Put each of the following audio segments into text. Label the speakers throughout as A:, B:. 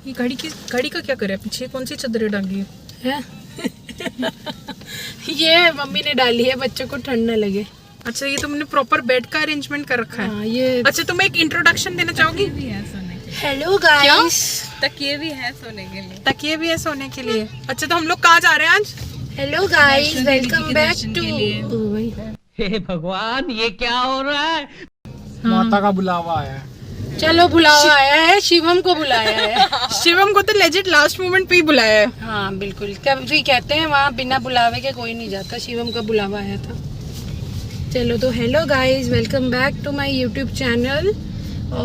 A: ये घड़ी का क्या करे? पीछे कौन सी चादरें डाली है?
B: ये मम्मी ने डाली है बच्चों को ठंड न लगे।
A: अच्छा, ये तुमने प्रॉपर बेड का अरेंजमेंट कर रखा है।
B: ये
A: अच्छा, तुम एक इंट्रोडक्शन देना चाहोगी?
B: हेलो गाइस,
C: तकिए भी है सोने के लिए।
A: तकिए भी है सोने के लिए। अच्छा, तो हम लोग कहाँ जा रहे हैं आज?
B: Hello guys, welcome back to.
D: हे भगवान, ये क्या हो रहा है?
E: माता का बुलावा आया है।
B: चलो बुलावा आया है, शिवम को बुलाया है।
A: शिवम को तो लेजिट लास्ट मोमेंट पे ही बुलाया है।
B: हाँ बिल्कुल, कभी कहते हैं वहाँ बिना बुलावे के कोई नहीं जाता। शिवम का बुलावा आया था। चलो तो hello guys, welcome back to my YouTube channel.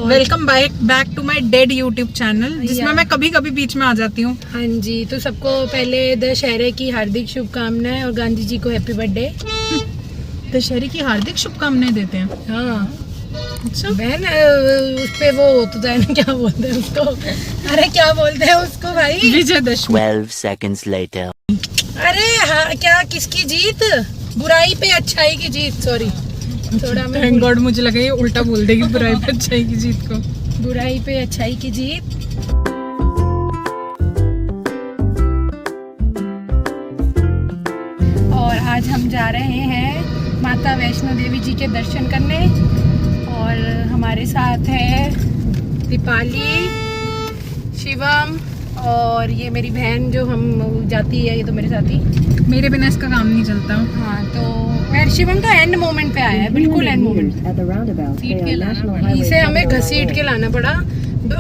A: Welcome back to my dead YouTube channel, जिसमें मैं कभी कभी बीच में आ जाती हूँ।
B: हाँ जी, तो सबको पहले दशहरे की हार्दिक शुभकामनाएं और गांधी जी को हैप्पी बर्थडे।
A: दशहरे की हार्दिक शुभकामनाएं देते हैं।
B: हाँ
A: अच्छा
B: बहन, उस पे वो होता है ना, क्या बोलते हैं उसको? अरे क्या बोलते हैं उसको भाई?
A: विजयदशमी।
D: 12 seconds later.
B: अरे हाँ, क्या किसकी जीत? बुराई पे अच्छाई की जीत। सॉरी, थोड़ा मैं
A: थैंक गॉड, मुझे लगा ये उल्टा बोल देगी बुराई पे अच्छाई की जीत को।
B: बुराई पे अच्छाई की जीत। और आज हम जा रहे हैं माता वैष्णो देवी जी के दर्शन करने। और हमारे साथ है दीपाली, शिवम और ये मेरी बहन जो हम जाती है, ये तो मेरे साथी।
A: मेरे बिना इसका काम नहीं चलता।
B: हाँ, तो शिवम तो एंड मोमेंट पे आया है, बिल्कुल एंड मोमेंट। इसे हमें घसीट के लाना पड़ा।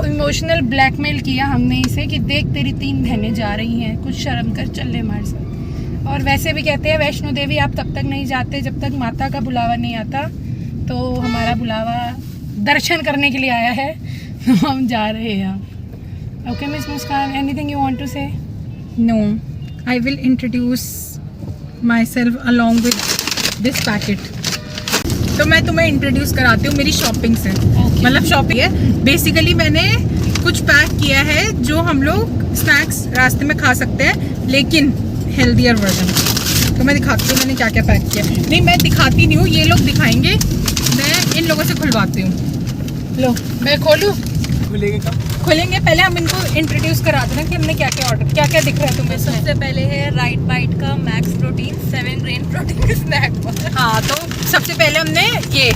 B: इमोशनल ब्लैकमेल किया हमने इसे कि देख तेरी 3 बहनें जा रही हैं, कुछ शर्म कर, चल ले हमारे साथ। और वैसे भी कहते हैं वैष्णो देवी आप तब तक नहीं जाते जब तक माता का बुलावा नहीं आता। तो हमारा बुलावा दर्शन करने के लिए आया है, तो हम जा रहे हैं। Okay miss Muskan, anything you want to say?
A: No, I will introduce myself along with this packet. तो मैं तुम्हें इंट्रोड्यूस कराती हूँ मेरी शॉपिंग से। मतलब शॉपिंग है बेसिकली, मैंने कुछ पैक किया है जो हम लोग स्नैक्स रास्ते में खा सकते हैं, लेकिन हेल्दियर वर्जन। तो मैं दिखाती हूँ मैंने क्या क्या पैक किया। नहीं, मैं दिखाती नहीं हूँ, ये लोग दिखाएंगे। मैं इन लोगों से खुलवाती हूँ।
B: लो मैं खोलूँ?
A: खोलेंगे, पहले हम इनको इंट्रोड्यूस करा देना कि हमने क्या क्या ऑर्डर, क्या क्या दिख रहा है तुम्हें।
C: सबसे पहले है राइट बाइट का Max Protein 7 grain protein snack bar.
A: हाँ, तो सबसे पहले हमने ये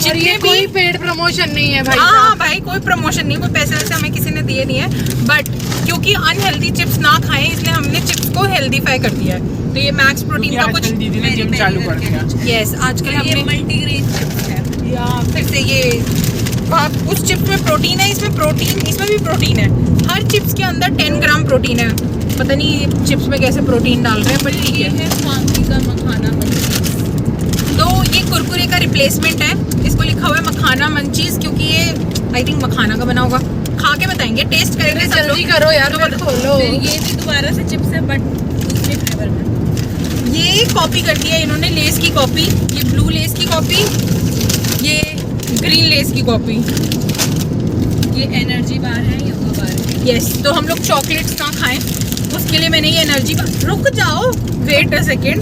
B: और ये कोई पेड प्रमोशन नहीं है भाई।
A: हाँ भाई, कोई प्रमोशन नहीं, कोई पैसे वैसे हमें किसी ने दिए नहीं है। बट क्योंकि अनहेल्दी चिप्स ना खाएं, इसलिए हमने चिप्स को हेल्दीफाई कर दिया है। तो ये मैक्स प्रोटीन का कुछ
E: दीदी ने जिम चालू कर दिया।
A: यस, आजकल
C: ये
A: हमने
C: मल्टीग्रेन चिप्स है।
A: या फिर से ये उस चिप्स में प्रोटीन है, इसमें भी प्रोटीन है। हर चिप्स के अंदर 10 ग्राम प्रोटीन है। पता नहीं चिप्स में कैसे प्रोटीन डाल रहे हैं, पर ठीक
C: ये
A: है।
C: है स्वांगी का मखाना मंचीज।
A: तो ये कुरकुरे का रिप्लेसमेंट है। इसको लिखा हुआ है मखाना मंचीज, क्योंकि ये आई थिंक मखाना का बना होगा। खा के बताएंगे, टेस्ट करेंगे।
B: जल्दी करो यार,
A: तो
B: मत खोलो।
C: फिर ये भी दोबारा से चिप्स है बट दूसरे फ्लेवर में।
A: ये कॉपी कर दिया इन्होंने, लेस की कॉपी। ये ब्लू लेस की कॉपी, ये ग्रीन लेस की कॉपी।
C: ये एनर्जी बार है, योगा बार है।
A: यस, तो हम लोग चॉकलेट्स ना खाएं, उसके लिए मैंने ये एनर्जी बार। रुक जाओ, वेट अ सेकेंड।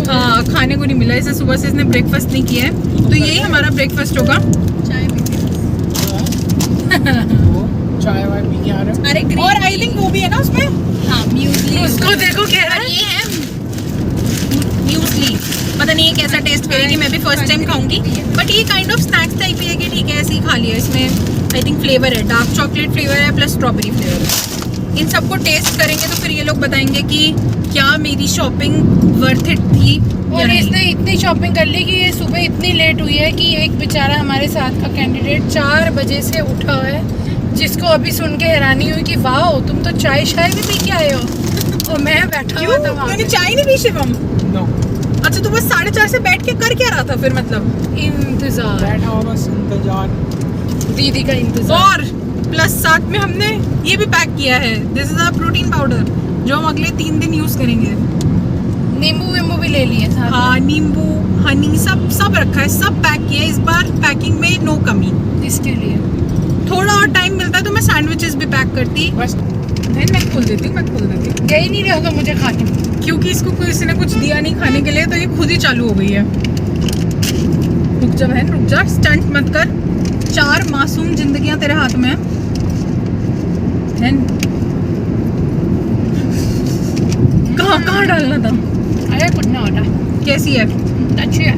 A: हाँ, खाने को नहीं मिला इसे, सुबह से इसने ब्रेकफास्ट नहीं किया है। तो यही हमारा ब्रेकफास्ट होगा।
C: चाय भी
E: चाय वाय पी के आ रहे हैं।
C: अरे ग्रीन
A: और आई थिंक वो भी है ना उसमें।
C: हाँ, म्यूसली।
B: उसको देखो कह रहा
A: और
B: है।
A: ये है म्यूसली। पता नहीं ये कैसा टेस्ट करेगी, मैं भी फर्स्ट टाइम खाऊंगी। बट ये काइंड ऑफ स्नैक्स टाइप ही है कि ठीक है, ऐसे ही खा लिया। इसमें आई थिंक फ्लेवर है, डार्क चॉकलेट फ्लेवर है प्लस स्ट्रॉबेरी फ्लेवर है। इन सबको टेस्ट करेंगे तो फिर ये लोग बताएंगे कि क्या मेरी शॉपिंग वर्थ इट थी या
B: और
A: नहीं।
B: इसने इतनी शॉपिंग कर ली कि ये सुबह इतनी लेट हुई है कि एक बेचारा हमारे साथ का कैंडिडेट 4 बजे से उठा है, जिसको अभी सुन के हैरानी हुई कि वाह तुम तो चाय भी पी के आए हो। और मैं बैठा हुआ था वहाँ
A: तूने चाय नहीं पी शिवम?
E: नो,
A: अच्छा, तो बस 4:30 से बैठ के कर क्या रहा था फिर? मतलब
B: इंतजार,
E: बैठा हुआ बस इंतजार।
B: दीदी का इंतजार।
A: और प्लस साथ में हमने ये भी पैक किया है, this is a protein powder, जो हम अगले 3 दिन यूज करेंगे।
B: नींबू वींबू भी ले लिए साथ में।
A: हाँ, नींबू, हनी, सब रखा है, सब पैक किया है। इस बार पैकिंग में नो कमी।
B: इसके लिए
A: थोड़ा और टाइम मिलता तो मैं सैंडविचेस भी पैक करती।
E: बस
A: मैं खोल देती
B: यही नहीं रहेगा मुझे खाने में।
A: क्योंकि इसको किसी ने कुछ दिया नहीं खाने के लिए, तो ये खुद ही चालू हो गई है। रुक जा बहन, रुक जा, स्टंट मत कर। 4 मासूम जिंदगियां तेरे हाथ में है। कहाँ डालना था?
B: अरे कुछ ना होता,
A: कैसी है?
B: अच्छी है।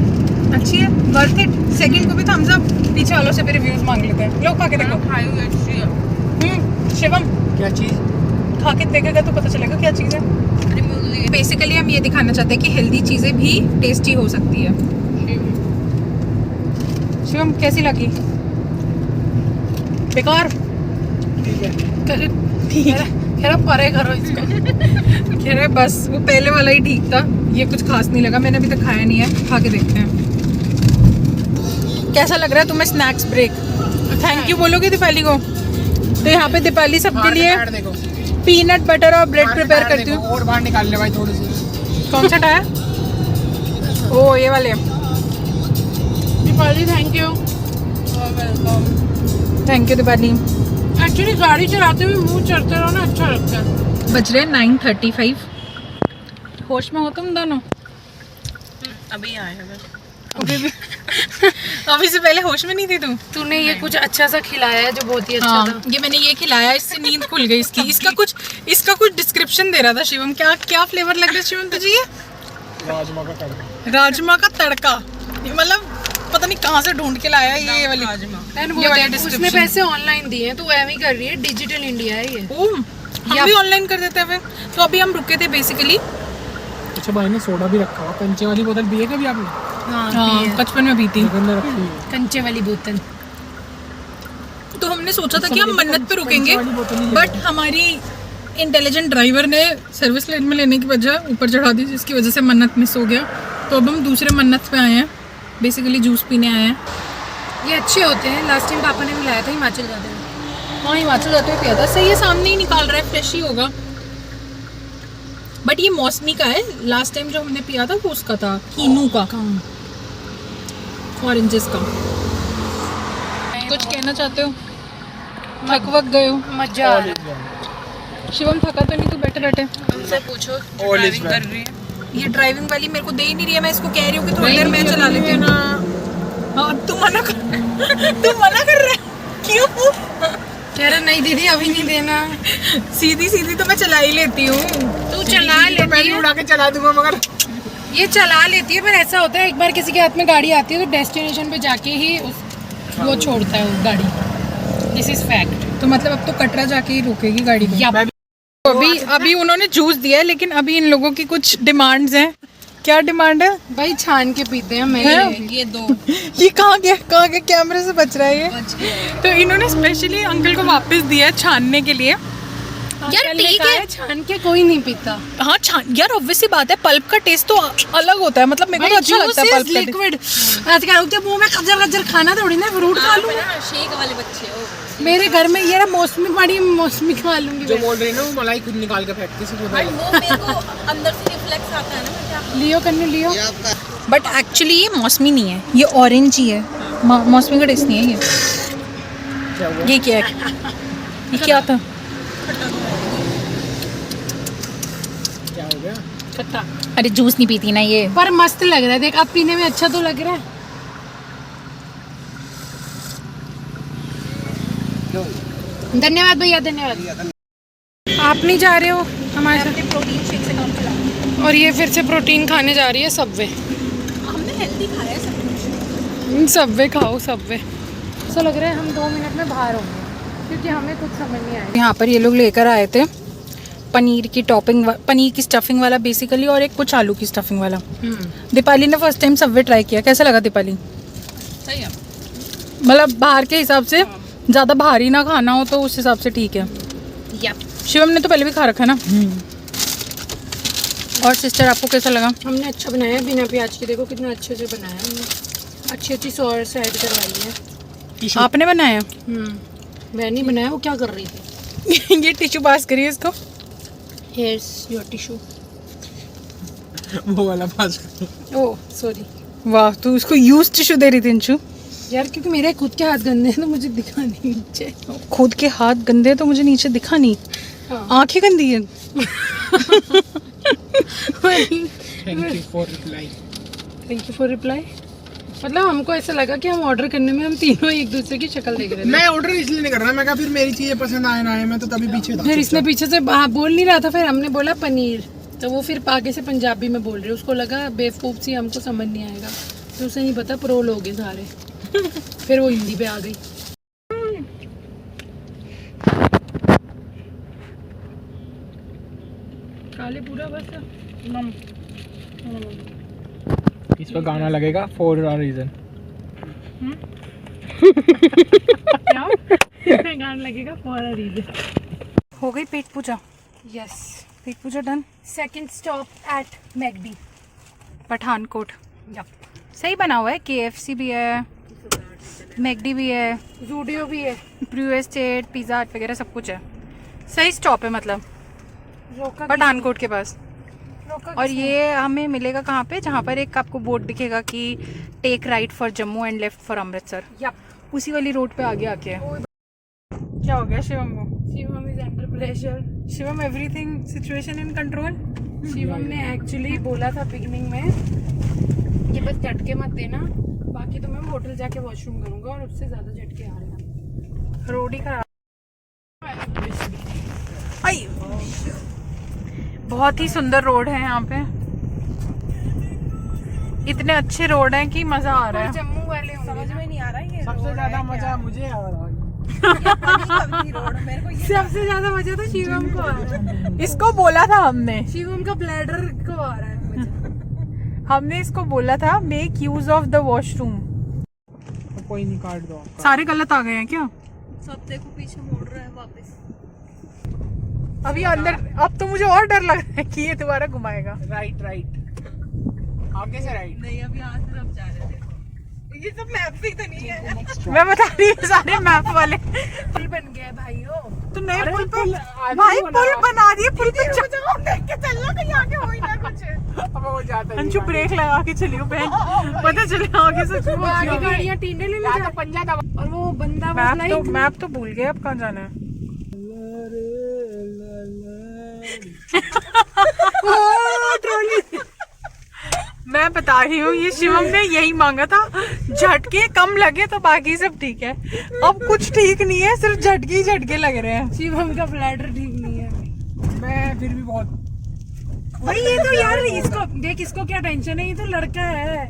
A: अच्छी है, वर्थ इट। सेकंड को भी थम्स अप। पीछे वालों से भी रिव्यूज मांग लेते हैं। लो खा के देखो। शिवम
E: क्या चीज?
A: खा के देखेगा तो पता चलेगा क्या चीज़ है। बेसिकली हम ये दिखाना चाहते हैं कि हेल्दी चीज़ें भी टेस्टी हो सकती है। शिवम कैसी लगी? बेकार?
E: ठीक है।
A: ठीक है।
B: कह रहा परे करो इसको।
A: कह रहे बस वो पहले वाला ही ठीक था, ये कुछ खास नहीं लगा। मैंने अभी तक खाया नहीं है, खा के देखते हैं कैसा लग रहा है तुम्हें। Snacks break. थैंक यू बोलोगे दीपाली को? तो यहाँ पे दीपाली सबके लिए
E: देखो
A: पीनट बटर और ब्रेड प्रिपेयर करती हूँ।
E: और बाहर निकाल ले भाई थोड़ी सी।
A: कौन सा टायर? ओ ये वाले।
B: Deepali thank you.
A: Thank you Deepali.
B: Actually गाड़ी चलाते हुए मुंह चढ़ते रहो ना, अच्छा लगता है।
A: बज रहे 9:35। होश में हो तुम दोनों?
C: अभी आए हैं बस।
A: अभी भी अभी से पहले होश में नहीं थी तुम?
B: तूने ये कुछ अच्छा सा खिलाया है जो बहुत ही अच्छा था।
A: हाँ, ये मैंने ये खिलाया, इससे नींद खुल गई इसकी। इसका कुछ डिस्क्रिप्शन दे रहा था शिवम। क्या क्या फ्लेवर लग रहा है शिवम तुझे ये?
E: राजमा का तड़का।
A: राजमा का तड़का। ये मतलब पता नहीं कहाँ से ढूंढ के लाया ये वाली राजमा।
B: And वो देख, उसने पैसे ऑनलाइन दिए हैं, तो ऐਵੇਂ ही कर रही है। डिजिटल इंडिया है ये।
A: हम भी ऑनलाइन कर देते हैं फिर। तो अभी हम रुके थे बेसिकली।
E: अच्छा भाई ने सोडा भी रखा हुआ। कंचे वाली बोतल पिए कभी आपने?
A: हाँ, बचपन में भी थी।
E: रखी है।
B: कंचे वाली बोतल।
A: तो हमने सोचा था कि हम मन्नत पे रुकेंगे,
E: वाली बोतल ही ले
A: बट हमारी इंटेलिजेंट ड्राइवर ने सर्विस लाइन में लेने की वजह ऊपर चढ़ा दी, जिसकी वजह से मन्नत मिस हो गया। तो अब हम दूसरे मन्नत पे आए हैं, बेसिकली जूस पीने आए हैं।
B: ये अच्छे होते हैं। लास्ट टाइम पापा ने भी लाया था हिमाचल जाते हुए।
A: हाँ, हिमाचल जाते हुए पिया था। सही है, सामने ही निकाल रहा है, फ्रेश ही होगा। बट ये मौसमी का है। लास्ट टाइम जो हमने पिया था वो उसका था, कीनू का, ऑरेंजेस का। कुछ कहना चाहते हो? थक वक गए हो?
B: मजा आ रहा है।
A: शिवम थका तो नहीं? तू बैठे बैठे
B: उनसे पूछो
E: All is
C: ड्राइविंग
E: well.
C: कर रही है।
A: ये ड्राइविंग वाली मेरे को दे ही नहीं रही है। मैं इसको कह रही हूँ कि थोड़ी देर मैं चला लेती हूँ ना। हाँ, तू मना कर रहा है। क्यों?
B: कह रहा नहीं दीदी अभी नहीं देना।
A: सीधी सीधी तो मैं चला ही लेती हूँ।
B: तू चला
E: मैं
B: लेती
E: भी
B: है,
E: उड़ा के चला दूंगा मगर
B: ये चला लेती है, पर ऐसा होता है एक बार किसी के हाथ में गाड़ी आती है तो डेस्टिनेशन पे जाके ही वो छोड़ता है वो गाड़ी। This is fact.
A: तो मतलब अब तो कटरा जाके ही रोकेगी गाड़ी को।
B: या
A: अभी उन्होंने जूस दिया है, लेकिन अभी इन लोगों की कुछ डिमांड्स हैं। क्या डिमांड है?
B: भाई छान के पीते हैं। मैं
C: ये दो
A: ये कहाँ गया कैमरे से बच रहा है ये। तो इन्होंने स्पेशली अंकल को वापस दिया है छानने के लिए।
B: यार ठीक है, छान के कोई नहीं पीता।
A: हाँ छान यार, ऑब्वियसली बात है, पल्प का टेस्ट तो अलग होता है। मतलब मेरे को तो अच्छा लगता है पल्प का
B: लिक्विड। आज क्या होता है, मुंह में खजर खाना थोड़ी ना, फ्रूट खा लूं।
C: शेक वाले बच्चे हो।
B: मेरे घर में ये मौसमी पड़ी, मौसमी खा लूंगी।
E: जो बोल रही है ना वो मलाई खुद निकाल के फेंकती है।
C: भाई वो मेरे को अंदर से रिफ्लेक्स आता है ना, मैं क्या
B: लियो कन्नू लियो।
A: बट एक्चुअली ये मौसमी नहीं है, ये ऑरेंज ही है। मौसमी का टेस्ट नहीं है ये।
E: क्या हुआ?
A: ये क्या है? ये क्या था?
E: क्या हो गया?
B: खट्टा
A: अरे जूस नहीं पीती ना ये।
B: पर मस्त लग रहा है। देख अब पीने में अच्छा तो लग रहा है। धन्यवाद भैया, धन्यवाद। आप नहीं जा रहे हो हमारे साथ?
C: प्रोटीन शेक से काम चला।
B: और ये फिर से प्रोटीन खाने जा रही है सबवे।
C: हमने हेल्दी खाया है सब कुछ।
B: सबवे खाओ सबवे। ऐसा लग रहा है हम 2 मिनट में बाहर होंगे, क्योंकि हमें कुछ समझ नहीं आया।
A: यहाँ पर ये लोग लेकर आए थे पनीर की टॉपिंग, पनीर की स्टफिंग वाला बेसिकली, और एक कुछ आलू की स्टफिंग वाला। दीपाली ने फर्स्ट टाइम सबवे ट्राई किया। कैसा लगा दीपाली?
C: सही है।
A: मतलब बाहर के हिसाब से ज़्यादा भारी ना खाना हो तो उस हिसाब से ठीक है। शिवम ने तो पहले भी खा रखा है ना। और सिस्टर आपको कैसा लगा?
B: हमने अच्छा बनाया है, बिना प्याज के। देखो कितना अच्छे से बनाया है हमने। अच्छी अच्छी सॉस ऐड करवाई है।
A: आपने बनाया?
B: मैं नहीं बनाया, वो क्या कर रही थी।
A: ये टिश्यू पास करिए इसको।
B: Hairs your tissue.
E: वो वाला पास।
B: Oh sorry.
A: वाह, तू उसको यूज टिश्यू दे रही थी अंशु।
B: यार क्योंकि मेरे खुद के हाथ गंदे हैं तो मुझे दिखा नहीं नीचे।
A: खुद के हाथ गंदे हैं तो मुझे नीचे दिखा नहीं।
B: हाँ।
A: आंखें गंदी है।
E: Thank you for reply.
B: Thank you for reply. मतलब हमको ऐसा लगा कि हम ऑर्डर करने में हम तीनों एक दूसरे की शक्ल देख रहे थे।
E: मैं ऑर्डर इसलिए नहीं कर रहा, मैं कहा फिर मेरी चीजें पसंद आए ना आए, मैं तो तभी पीछे था।
B: फिर इसने पीछे से बोल नहीं रहा था, फिर हमने बोला पनीर, तो वो फिर आगे से पंजाबी में बोल रहे, उसको लगा बेवकूफ सी हमको समझ नहीं आएगा, तो उसे नहीं पता प्रो लोग हैं सारे। फिर वो हिंदी पे आ गई। काले पूरा बस
E: इस पर गाना लगेगा फॉर अ रीजन।
B: क्या गाना लगेगा फॉर अ रीजन।
A: हो गई पेट पूजा?
B: यस,
A: पेट पूजा done.
B: Second stop at McD
A: Pathankot.
B: Yup,
A: सही बना हुआ है, KFC भी है, मैकडी भी है,
B: जूडियो भी है,
A: ब्रू एस्टेट, पिज़्ज़ा हट वगैरह सब कुछ है। सही स्टॉप है मतलब
B: रोका
A: पठानकोट के पास।
B: रोका
A: और ये हमें मिलेगा कहाँ पे? जहाँ पर एक आपको बोर्ड दिखेगा कि take right for Jammu and left for Amritsar.
B: Yup,
A: उसी वाली रोड पे आगे आके है। क्या हो गया शिवम को?
B: Shivam is under pressure.
A: Shivam everything situation in control.
B: Shivam ने एक्चुअली बोला था बिगनिंग में कि बस झटके मत देना, बाकी तो मैं होटल जाके वॉशरूम करूंगा, और उससे ज्यादा झटके आ रहे हैं।
A: रोड ही खराब। आई बहुत ही सुंदर रोड है यहाँ पे, इतने अच्छे रोड हैं कि मजा आ रहा है।
B: जम्मू वाले समझ में नहीं आ रहा है।
E: सबसे ज्यादा मजा मुझे आ रहा है।
B: सबसे ज्यादा मजा तो शिवम को आ रहा है।
A: इसको बोला था हमने,
B: शिवम का ब्लैडर को आ रहा है मजा।
A: हमने इसको बोला था make use of the washroom.
E: तो कोई नहीं, काट दो आपका।
A: सारे गलत आ गए हैं क्या?
C: सब देखो पीछे मोड़ रहा है वापस।
A: अभी अंदर, अब तो मुझे और डर लग रहा है कि ये दोबारा घुमाएगा।
E: राइट राइट, आगे से राइट।
C: नहीं अभी यहाँ तरफ जा रहे थे। ये सब मैप से तो नहीं है।
A: मैं बता रही हूँ सारे मैप वाले।
B: पुल बन गया भाइयों।
A: तो नए पुल पे भाई पुल बना दिए, पुल पे देख के चलना कहीं आगे हो ही ना कुछ।
E: अब वो जाता है।
A: अंशु ब्रेक लगा के चलियो बहन, पता चले आगे से
B: वो आगे गाड़ियाँ टींडे ले ले
E: तो पंजा दबा।
B: और वो बंदा बस
A: मैप तो भूल गए, अब कहाँ जाना है? मैं बता रही हूँ, ये शिवम ने यही मांगा था, झटके कम लगे तो बाकी सब ठीक है। अब कुछ ठीक नहीं है, सिर्फ झटके ही झटके लग रहे हैं।
B: शिवम का ब्लैडर ठीक नहीं है।
E: मैं फिर भी बहुत
B: भाई ये तो यार, इसको देख, इसको क्या टेंशन है, ये तो लड़का है।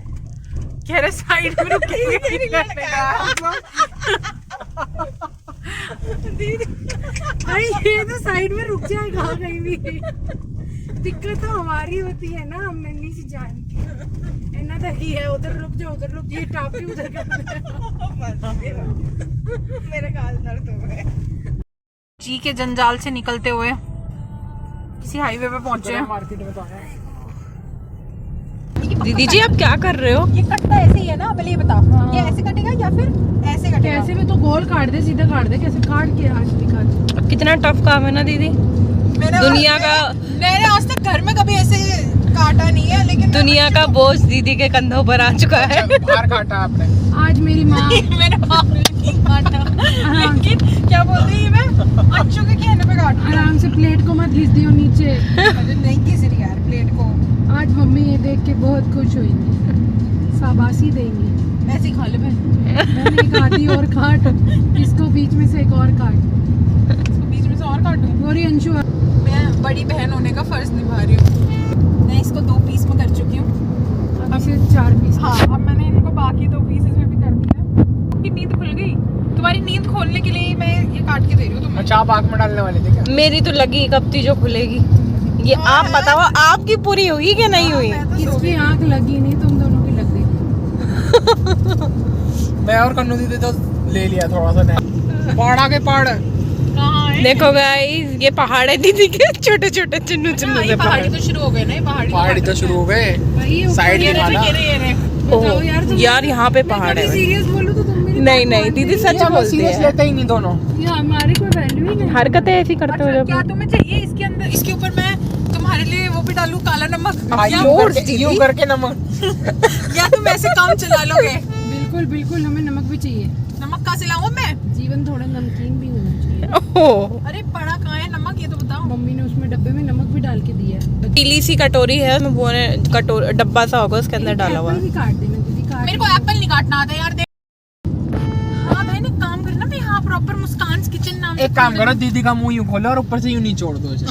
A: कह रहे साइड में रुकेगा।
B: भाई ये तो साइड में रुक जाएगा कहीं भी। दिक्कत तो हमारी होती है ना, हम नन्ही सी जान की। इतना तक ही है, उधर रुक जाओ, उधर रुक जाओ, टापी उधर कर।
C: मेरे गाल दर्द हो गए।
A: जी के जंजाल से निकलते हुए किसी हाईवे पे पहुंचे हैं।
E: मार्केट में तो आया।
A: दीदी जी आप क्या कर रहे हो?
C: ये कटता ऐसे ही है ना, पहले ये बता। ये ऐसे कटेगा या फिर ऐसे कटेगा?
B: कैसे में तो गोल काट दे, सीधा काट दे, कैसे काट के आज दिखा।
A: अब कितना टफ काम है ना दीदी, दुनिया का।
C: मैंने आज तक घर में कभी ऐसे काटा नहीं है, लेकिन
A: दुनिया का बोझ दीदी के कंधों पर आ चुका है।
E: बाहर काटा आपने।
B: आज मेरी माँ
C: मेरे बाप ने नहीं काटा, लेकिन क्या बोलते हैं, मैं अच्छों के कहने पे काट
B: आराम से प्लेट को मत घिस दियो नीचे।
C: अरे नहीं किसी रही यार प्लेट को।
B: आज मम्मी ये देख के बहुत खुश हुई, शाबाशी देंगी।
C: ऐसे ही खा ले मैं।
B: मैंने एक आधी और काट, इसको बीच में से एक और काट,
C: इसको बीच में से और काटूं।
B: और ये अंशु
C: मैं बड़ी बहन होने का फर्ज निभा रही हूँ। मैं इसको 2 पीस में कर चुकी हूँ।
B: अब इसे 4 पीस।
C: हाँ, अब मैंने इनको बाकी 2 पीसेस में भी कर दिया। आपकी नींद खुल गई? तुम्हारी नींद खोलने के लिए मैं ये काट के दे रही हूँ तुम्हें।
E: अच्छा, आप आग में डालने वाले थे क्या?
A: मेरी तो लगी कब थी जो खुलेगी, ये आप बताओ आपकी पूरी हुई कि नहीं हुई?
B: इसकी आँख लगी नहीं, तुम दोनों की लग गई।
E: मैं और कन्नू दीदी तो ले लिया थोड़ा सा। पहाड़ के पहाड़।
A: देखो गाइस, ये पहाड़ है दीदी के, छोटे छोटे चिन्नू चिन्नू से
C: पहाड़ी तो शुरू हो गए ना, ये
E: पहाड़ी तो शुरू हो गए,
B: भाई
E: साइड में खाना।
B: बताओ यार, तुम
A: यार यहाँ पे पहाड़ है।
B: सीरियस बोलो तो तुम मेरी
A: नहीं नहीं दीदी सच बोलती
E: सीरियस
A: है,
E: लेते ही नहीं दोनों।
B: ये हमारी कोई वैल्यू ही नहीं।
A: हरकतें ऐसी करते हो जब।
C: क्या तुम्हें चाहिए इसके अंदर? इसके ऊपर मैं तुम्हारे लिए वो भी डालूं, काला नमक,
E: यूं करके नमक।
C: या तुम ऐसे काम चला लोगे?
B: बिल्कुल बिल्कुल, हमें नमक भी चाहिए।
C: नमक कहाँ से लाऊं मैं?
B: जीवन थोड़ा नमकीन भी होना चाहिए।
A: ओह,
C: अरे पड़ा कहाँ है नमक, ये तो बताओ।
B: मम्मी ने उसमें डब्बे में नमक भी डाल के दिया है।
A: पीली सी कटोरी है, उसमें वो डब्बा सा होगा, उसके अंदर डाला हुआ
B: एप्पल
A: है।
B: भी काट देना दीदी,
A: मेरे को एप्पल नहीं काटना आता यार। देख हाँ भाई, एक काम करना भाई, हाँ प्रॉपर मुस्कान किचन नाम से
E: एक काम करो, दीदी का मुंह यूं खोलो और ऊपर से यूं नहीं छोड़ दो उसे।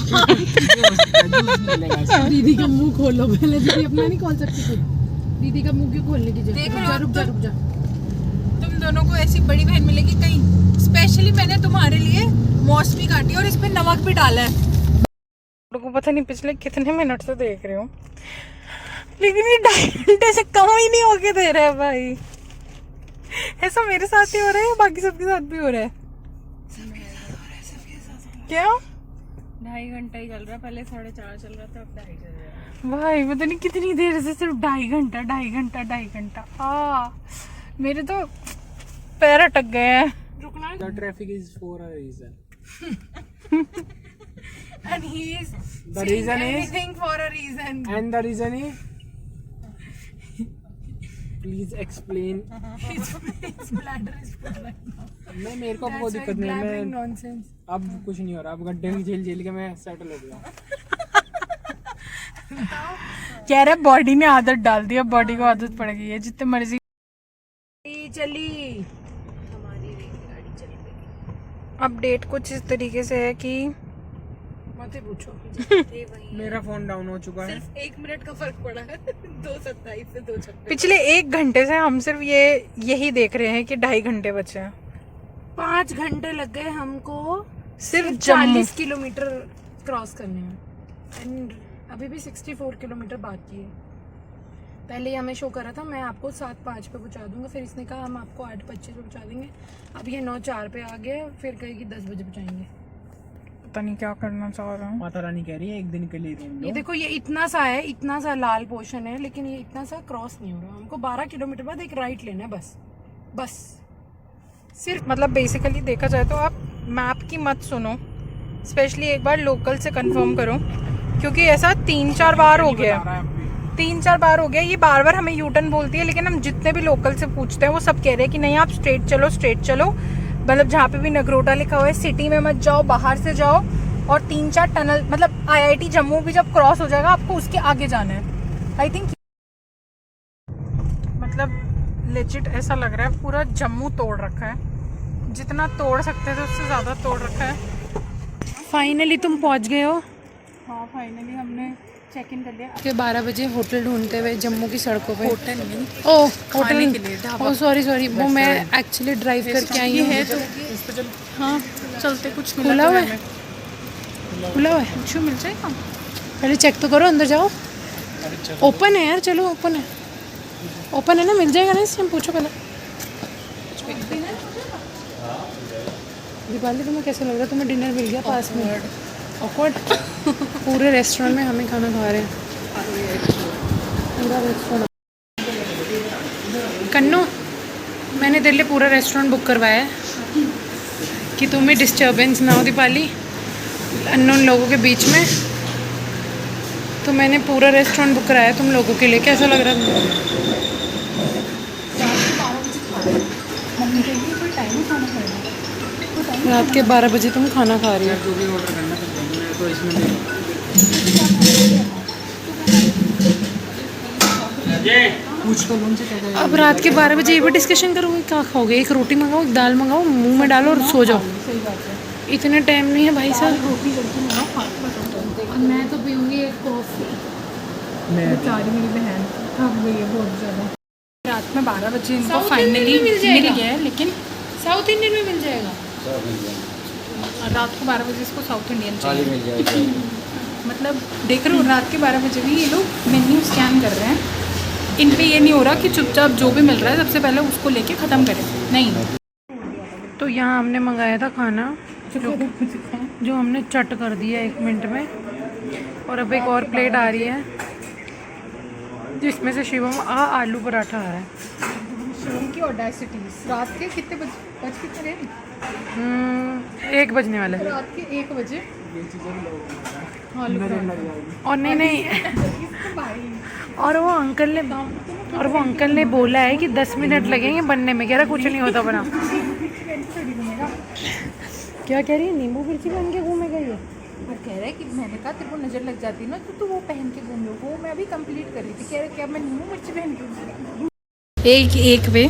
B: दीदी का मुंह खोलो पहले, दीदी अपना नहीं खोल सकती खुद। दीदी का मुंह क्यों खोलने की
A: देख
B: जरूरत?
A: रहे हो
B: रुक जा रुक जा।
A: तुम दोनों को ऐसी बड़ी बहन मिलेगी कहीं। स्पेशली मैंने तुम्हारे लिए मौसमी काटी और इस पे नमक भी डाला है। को पता नहीं पिछले कितने मिनट से देख रहे हो, लेकिन ये 2.5 घंटे से कम ही नहीं होके दे रहा है भाई। ऐसा मेरे साथ ही हो रहा है या बाकी सबके साथ भी हो रहा है? क्या
C: 2.5 घंटा ही चल रहा है, पहले 4:30 चल रहा था, अब 2.5 चल रहा है।
A: भाई पता नहीं कितनी देर से सिर्फ 2.5 घंटा। हाँ मेरे तो पैर अटक गए हैं।
E: The traffic is for a reason.
A: And he is
E: The reason is,
A: anything for a reason.
E: and the reason is, please explain.
A: His bladder is full right now.
E: मैं मेरे को अब कोई
A: That's why
E: दिक्कत नहीं है,
A: blabbering
E: मैं
A: nonsense.
E: अब कुछ नहीं हो रहा, अब गड्ढे में झेल झेल के मैं सेटल हो गया।
A: कह रहे बॉडी ने आदत डाल दी, अब बॉडी को आदत पड़ गई है, जितने मर्जी
B: चली
A: अपडेट कुछ इस तरीके से है कि
B: मत ही पूछो।
E: मेरा फोन डाउन हो चुका है।
B: 1 मिनट का फर्क पड़ा है 2:27 से 2:26।
A: पिछले 1 घंटे से हम सिर्फ यही देख रहे हैं कि 2.5 घंटे बचे हैं।
B: 5 घंटे लग गए हमको
A: सिर्फ जम्मू
B: 40 किलोमीटर क्रॉस करने में, एंड अभी भी 64 किलोमीटर बाकी है। पहले ही हमें शो करा था मैं आपको 7:05 पे पहुंचा दूंगा, फिर इसने कहा हम आपको 8:25 पे पहुंचा देंगे। अब ये 9:04 पे आ गए, फिर कहेगी 10 बजे पहुंचाएंगे।
A: पता नहीं क्या करना चाह रहा हूँ।
E: माता रानी कह रही है एक दिन के लिए रूम
B: ये
E: लो।
B: देखो, ये इतना सा है, इतना सा लाल पोर्शन है, लेकिन ये इतना सा क्रॉस नहीं हो रहा। हमको 12 किलोमीटर बाद एक राइट लेना है, बस
A: सिर्फ मतलब बेसिकली देखा जाए तो आप मैप की मत सुनो, स्पेशली एक बार लोकल से कंफर्म करो, क्योंकि ऐसा 3-4 बार हो गया है। 3-4 बार हो गया, ये बार बार हमें यूटर्न बोलती है, लेकिन हम जितने भी लोकल से पूछते हैं वो सब कह रहे हैं कि नहीं आप स्ट्रेट चलो, मतलब जहाँ पे भी नगरोटा लिखा हुआ है सिटी में मत जाओ, बाहर से जाओ, और 3-4 टनल मतलब IIT जम्मू भी जब क्रॉस हो जाएगा आपको उसके आगे जाना है। आई थिंक मतलब लेजिट ऐसा लग रहा है पूरा जम्मू तोड़ रखा है, जितना तोड़ सकते थे उससे ज़्यादा तोड़ रखा है।
B: फाइनली तुम पहुंच गए हो।
A: हाँ फाइनली हमने चेक इन कर लिया।
B: के 12 बजे होटल ढूंढते हुए जम्मू की सड़कों पे।
A: होटल नहीं,
B: ओह
A: खाने
B: होटल
A: के लिए ढाबा।
B: ओह सॉरी वो मैं एक्चुअली ड्राइव करके आई हूँ।
A: है तो हाँ चलते कुछ मिला
B: खुला
A: तो
B: हुआ
A: हमें।
B: है, खुला हुआ है।
A: कुछ मिल जाएगा।
B: पहले चेक तो करो, अंदर जाओ। ओपन है यार, चलो ओपन है ना, मिल जाएगा ना इससे, हम पूछो पहले। दीपाली तुम्हें कैसा लग रहा है? तुम्हें डिनर मिल गया पास में? ऑकवर्ड। पूरे रेस्टोरेंट में हमें खाना खा रहे हैं, पूरा रेस्टोरेंट। कन्नू, मैंने तेरे लिए पूरा रेस्टोरेंट बुक करवाया है कि तुम्हें डिस्टर्बेंस ना हो दीपाली अननोन लोगों के बीच में। तो मैंने पूरा रेस्टोरेंट बुक कराया तुम लोगों के लिए। कैसा लग रहा है तुम्हें? रात के 12 बजे तुम खाना खा रही हो।
E: जो भी ऑर्डर करना है तो इसमें ले लो। पूछ तो उनसे क्या करें।
B: अब रात के 12 बजे ये भी डिस्कशन करोगे क्या खाओगे? एक रोटी मंगाओ, एक दाल मंगाओ, मुंह में डालो और सो जाओ। इतने टाइम नहीं है भाई साहब। और मैं तो पीऊँगी एक कॉफ़ी।
A: बेचारी मेरी बहन थक गई है बहुत ज़्यादा। रात में 12 बजे इनको
B: South
A: फाइनली
B: Indian में मिल
A: मिल
B: जाएगा।
A: गया है, लेकिन
B: साउथ इंडियन में मिल जाएगा।
A: रात को 12 बजे इसको साउथ इंडियन चाहिए। मतलब देख रहे हो रात के 12 बजे भी ये लोग मेन्यू स्कैन कर रहे हैं। इन पे ये नहीं हो रहा कि चुपचाप जो भी मिल रहा है सबसे पहले उसको लेके ख़त्म करें, नहीं।
B: तो यहाँ हमने मंगाया था खाना जो हमने चट कर दिया 1 मिनट में। और अब एक और प्लेट आ रही है जिसमें से शिवम आलू पराठा आ रहा है।
A: शिवम की ऑडेसिटीज। रात के कितने बज कितने रहे?
B: 1 बजने वाला है।
A: रात के 1 बजे
B: और नहीं और वो अंकल ने बोला है कि 10 मिनट लगेंगे बनने में। कह रहा कुछ नहीं होता बना। क्या कह रही है? नींबू मिर्ची बन के घूमेगा ये।
A: वो कह रहा है कि मैंने कहा तेरे को नज़र लग जाती है ना तो तू वो पहन के घूम लो। वो मैं अभी कंप्लीट कर रही थी, कह रहा क्या मैं नींबू मिर्ची पहन के घूम एक वे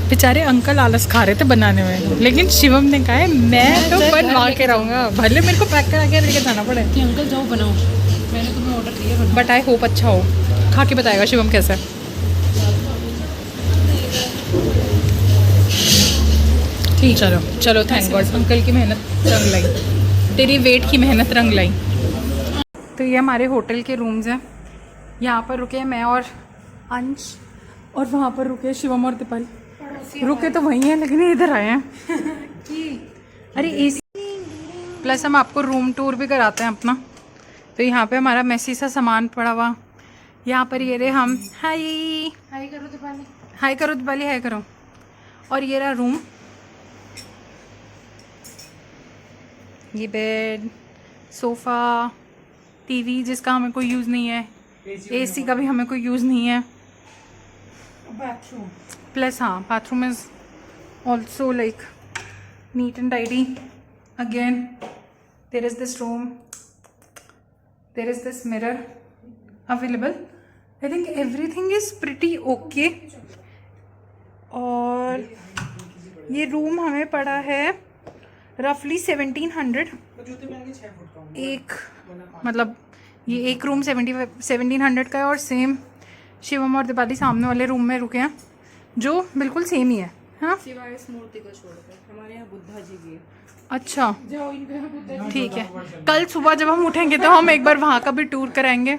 A: बेचारे अंकल आलस खा रहे थे बनाने में, लेकिन शिवम ने कहा है मैं तो बनवा के रहूँगा, भले मेरे को पैक करा के लेके जाना पड़े।
B: कि अंकल जाओ बनाओ, मैंने तुम्हें ऑर्डर दिया।
A: बट आई होप अच्छा हो, खा के बताएगा शिवम कैसा है। ठीक, चलो चलो, थैंक गॉड अंकल की मेहनत रंग लाई, तेरी वेट की मेहनत रंग लाई। तो ये हमारे होटल के रूम्स हैं, यहाँ पर रुके मैं और अंश, और वहाँ पर रुके शिवम और दीपाली। रुके तो वहीं हैं लेकिन ये इधर आए हैं अरे एसी, प्लस हम आपको रूम टूर भी कराते हैं अपना। तो यहाँ पे हमारा मैसी सा सामान पड़ा हुआ, यहाँ पर ये रहे हम, हाय
B: हाय करो दीपाली,
A: हाय करो दीपाली, हाय करो। और ये रहा रूम, ये बेड, सोफ़ा, टीवी जिसका हमें कोई यूज़ नहीं है, एसी का भी हमें कोई यूज़ नहीं है,
B: बाथरूम,
A: प्लस हाँ bathroom is also like neat and tidy. Again there is this room, there is this mirror available. I think everything is pretty okay. और ये रूम हमें पड़ा है रफली 1700, एक मतलब ये एक रूम 1700 का है। और सेम शिवम और दीपाली सामने वाले रूम में रुके हैं जो बिल्कुल सेम ही है। हाँ
B: सिवाय इस मूर्ति को छोड़कर हमारे यहाँ बुद्धा जी भी है।
A: अच्छा
B: जाओ इनके यहाँ बुद्धा जी।
A: ठीक है, कल सुबह जब हम उठेंगे तो हम एक बार वहाँ का भी टूर कराएंगे।